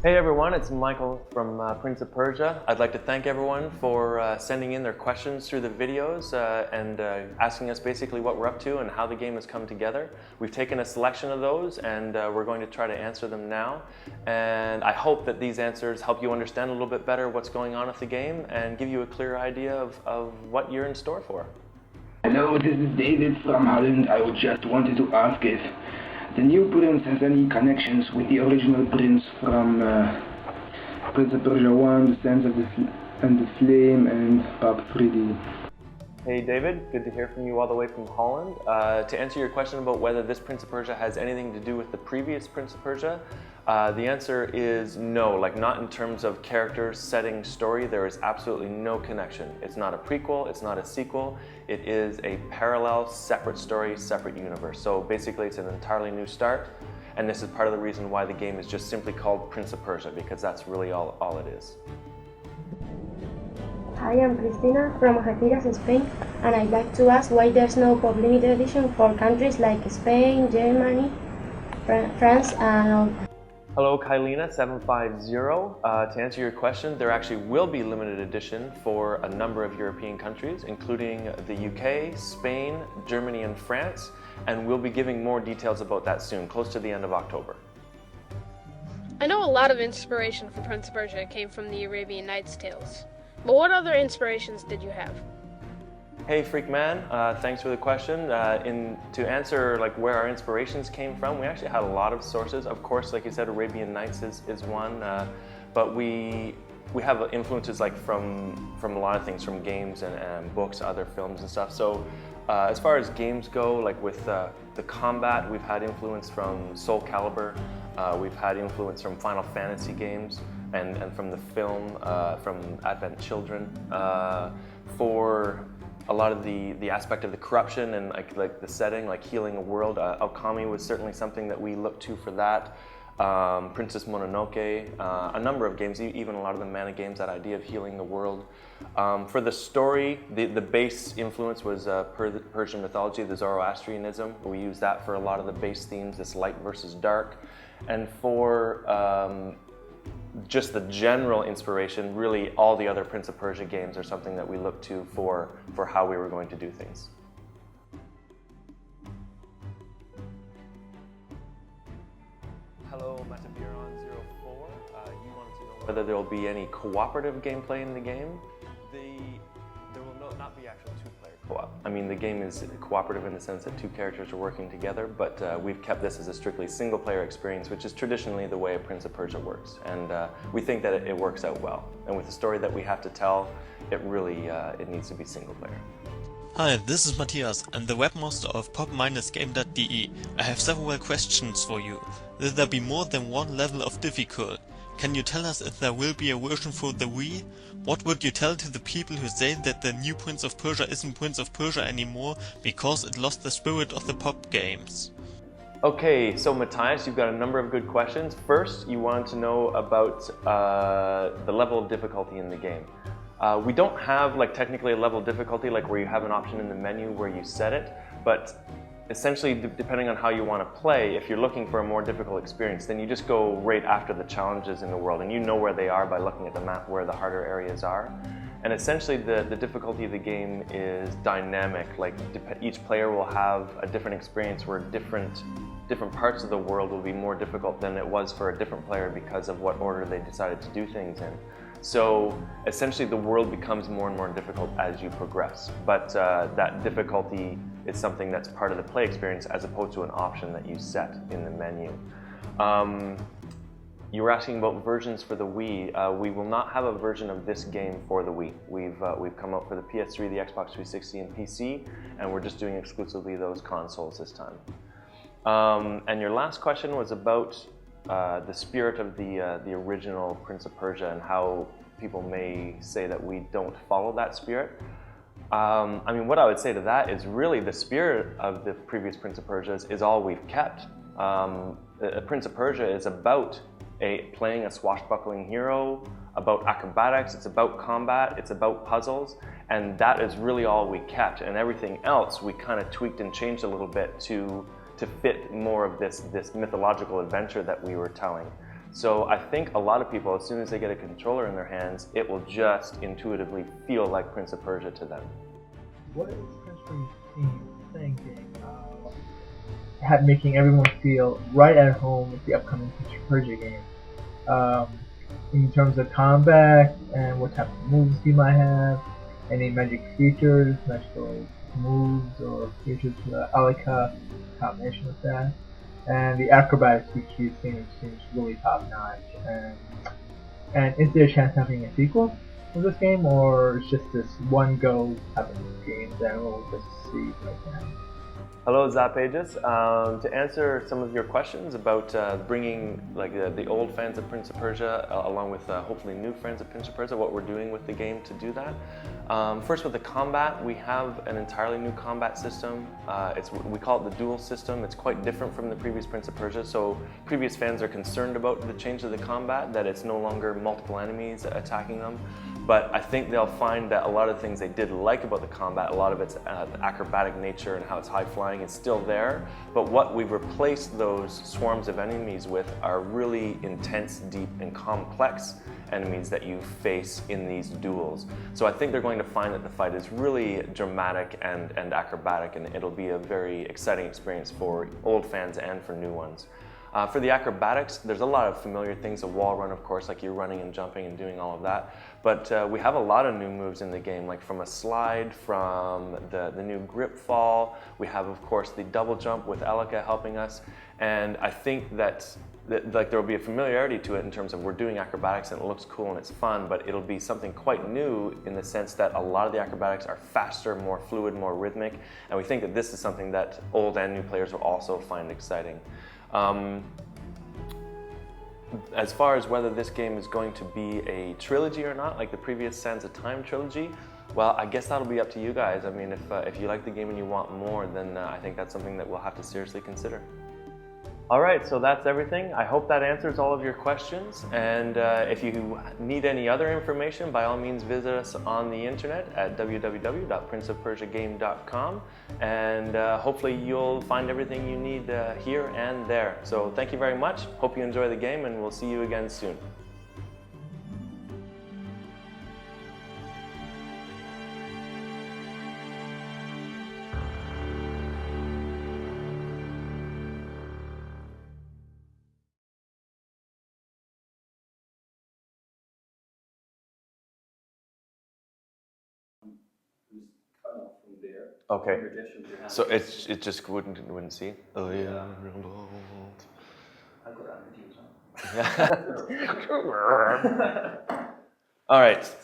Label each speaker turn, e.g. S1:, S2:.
S1: Hey everyone, it's Michael from Prince of Persia. I'd like to thank everyone for sending in their questions through the videos and asking us basically what we're up to and how the game has come together. We've taken a selection of those and we're going to try to answer them now. And I hope that these answers help you understand a little bit better what's going on with the game and give you a clear idea of what you're in store for.
S2: Hello, this is David from Holland. I just wanted to ask if the new prince has any connections with the original prince from Prince of Persia 1, The Sands of the Flame, and Part 3D.
S1: Hey David, good to hear from you all the way from Holland. To answer your question about whether this Prince of Persia has anything to do with the previous Prince of Persia, the answer is no, not in terms of characters, setting, story. There is absolutely no connection. It's not a prequel, it's not a sequel. It is a parallel, separate story, separate universe. So basically it's an entirely new start, and this is part of the reason why the game is just simply called Prince of Persia, because that's really all it is.
S3: Hi, I'm Cristina from Algeciras, Spain, and I'd like to ask why there's no pop limited edition for countries like Spain, Germany, France, and all.
S1: Hello, Kylina750. To answer your question, there actually will be limited edition for a number of European countries, including the UK, Spain, Germany, and France, and we'll be giving more details about that soon, close to the end of October.
S4: I know a lot of inspiration for Prince of Persia came from the Arabian Nights tales. But what other inspirations did you have?
S1: Hey Freak Man, thanks for the question. To answer where our inspirations came from, we actually had a lot of sources. Of course, like you said, Arabian Nights is one, but we have influences from a lot of things, from games and books, other films and stuff. So as far as games go, with the combat, we've had influence from Soul Calibur, we've had influence from Final Fantasy games, and from the film, from Advent Children. For a lot of the aspect of the corruption and the setting, healing a world, Alchemy was certainly something that we looked to for that. Princess Mononoke, a number of games, even a lot of the mana games, that idea of healing the world. For the story, the base influence was Persian mythology, the Zoroastrianism. We use that for a lot of the base themes, this light versus dark. And for just the general inspiration, really all the other Prince of Persia games are something that we look to for how we were going to do things. Hello, Matabiron04. You wanted to know whether there will be any cooperative gameplay in the game. There will not be actual two-player co-op. I mean, the game is cooperative in the sense that two characters are working together, but we've kept this as a strictly single-player experience, which is traditionally the way a Prince of Persia works. And we think that it works out well. And with the story that we have to tell, it really it needs to be single-player.
S5: Hi, this is Matthias. I'm the webmaster of pop-game.de. I have several questions for you. Will there be more than one level of difficult? Can you tell us if there will be a version for the Wii? What would you tell to the people who say that the new Prince of Persia isn't Prince of Persia anymore because it lost the spirit of the pop games?
S1: Okay, so Matthias, you've got a number of good questions. First, you wanted to know about the level of difficulty in the game. We don't have technically a level of difficulty where you have an option in the menu where you set it, but essentially depending on how you want to play, if you're looking for a more difficult experience, then you just go right after the challenges in the world, and you know where they are by looking at the map where the harder areas are. And essentially the difficulty of the game is dynamic. Each player will have a different experience where different parts of the world will be more difficult than it was for a different player because of what order they decided to do things in. So essentially the world becomes more and more difficult as you progress, but that difficulty is something that's part of the play experience as opposed to an option that you set in the menu. You were asking about versions for the Wii. We will not have a version of this game for the Wii. We've come out for the PS3, the Xbox 360, and PC, and we're just doing exclusively those consoles this time. And your last question was about the spirit of the original Prince of Persia and how people may say that we don't follow that spirit. I mean, what I would say to that is really the spirit of the previous Prince of Persia is all we've kept. Prince of Persia is about playing a swashbuckling hero, about acrobatics, it's about combat, it's about puzzles, and that is really all we kept. And everything else we kind of tweaked and changed a little bit to fit more of this mythological adventure that we were telling. So I think a lot of people, as soon as they get a controller in their hands, it will just intuitively feel like Prince of Persia to them.
S6: What is Prince of Persia's team thinking of making everyone feel right at home with the upcoming Prince of Persia game? In terms of combat and what type of moves you might have, any magic features, magical moves or features for the Alika combination with that, and the acrobatics which you think seems really top notch. And is there a chance of having a sequel for this game, or it's just this one go type of game that we'll just see right now?
S1: Hello, Zapages. To answer some of your questions about bringing the old fans of Prince of Persia along with hopefully new fans of Prince of Persia, what we're doing with the game to do that. First, with the combat, we have an entirely new combat system. We call it the duel system. It's quite different from the previous Prince of Persia. So previous fans are concerned about the change of the combat, that it's no longer multiple enemies attacking them. But I think they'll find that a lot of the things they did like about the combat, a lot of its acrobatic nature and how it's high flying is still there. But what we've replaced those swarms of enemies with are really intense, deep, and complex enemies that you face in these duels. So I think they're going to find that the fight is really dramatic and acrobatic, and it'll be a very exciting experience for old fans and for new ones. For the acrobatics, there's a lot of familiar things, a wall run of course, like you're running and jumping and doing all of that. But we have a lot of new moves in the game, like from a slide, from the new grip fall. We have of course the double jump with Alika helping us. And I think that there will be a familiarity to it in terms of we're doing acrobatics and it looks cool and it's fun, but it'll be something quite new in the sense that a lot of the acrobatics are faster, more fluid, more rhythmic. And we think that this is something that old and new players will also find exciting. As far as whether this game is going to be a trilogy or not, like the previous Sands of Time trilogy, well, I guess that'll be up to you guys. I mean, if you like the game and you want more, then I think that's something that we'll have to seriously consider. All right, so that's everything. I hope that answers all of your questions. And if you need any other information, by all means visit us on the internet at www.princeofpersiagame.com. And hopefully you'll find everything you need here and there. So thank you very much. Hope you enjoy the game, and we'll see you again soon. Okay, so it just wouldn't see. Oh yeah. Yeah. All right.